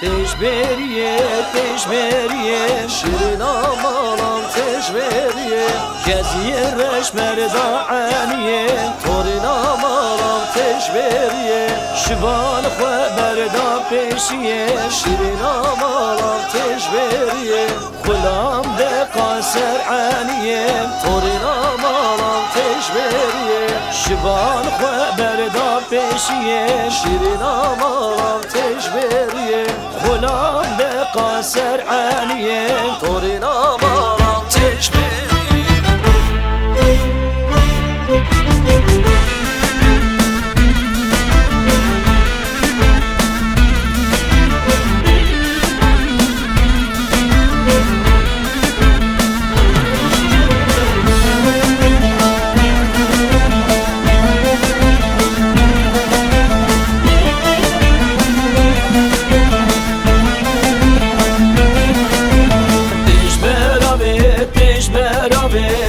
تشبریه شیرین آمالم تشبریه گزیه رش مرداعنیه تورین آمالم تشبریه شبان خواه بردا پیشیه شیرین آمالم تشبریه غلام به قاسر عنیه تورین آمالم تشبریه شبان خواه بردا پیشیه شیرین آمالم تشبریه غلام به قاسر عنیه تورین آمالم تشبریه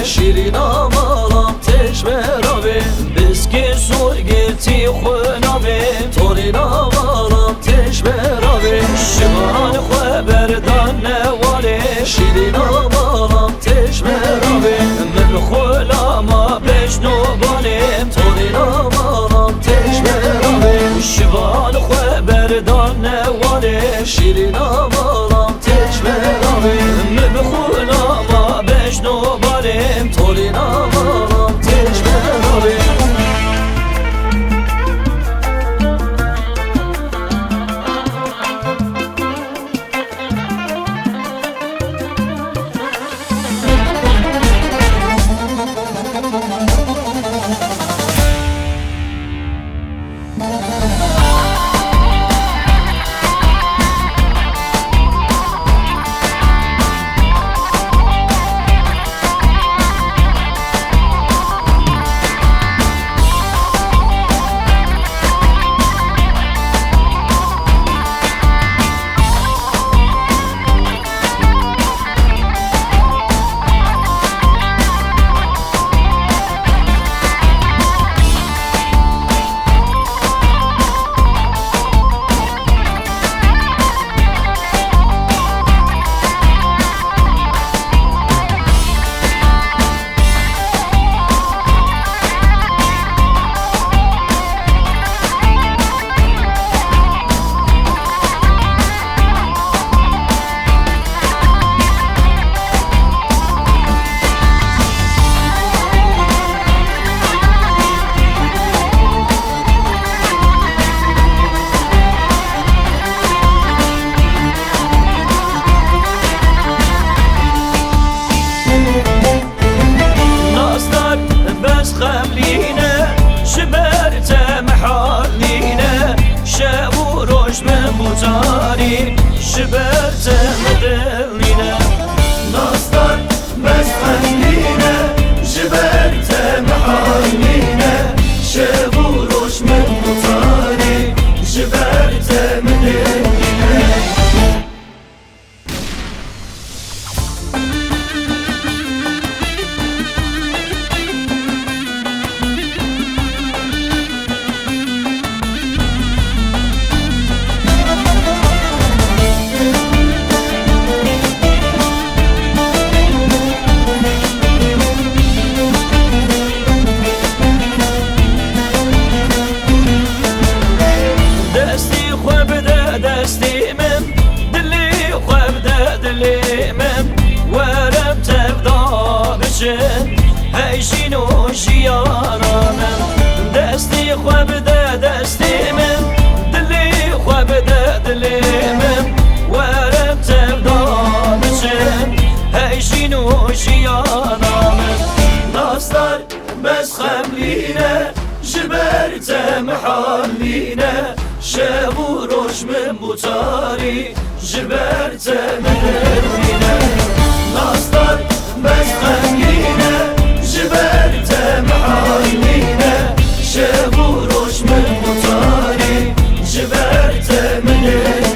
شیرین آمالم تشبراوه بسکی زور گلتی خوناوه تورین آمالم تشبراوه شمان خواه بردان نواله شیرین آمالم تشبراوه من خولاما بجنو بالیم تورین آمالم تشبراوه شمان خواه بردان نواله شیرین آمالم تشبراوه من خولاما بجنو بالیم تورین آمالم تشبراوه شبرت مدلينا نصدر بس خلينا شبرت محالينا شبوروش من مطاري شبرت مدلينا هيشين وجيانا من دستي خوابدا دستي من دلي خوابدا دلي من ورمت بدامشن هيشين وجيانا من نصدر بس خملينا جبرت محلينا شابو روش من بوتاري جبرت مدرينا نصدر بس خلينا جبرت محلينا شابو روش من مطاري جبرت من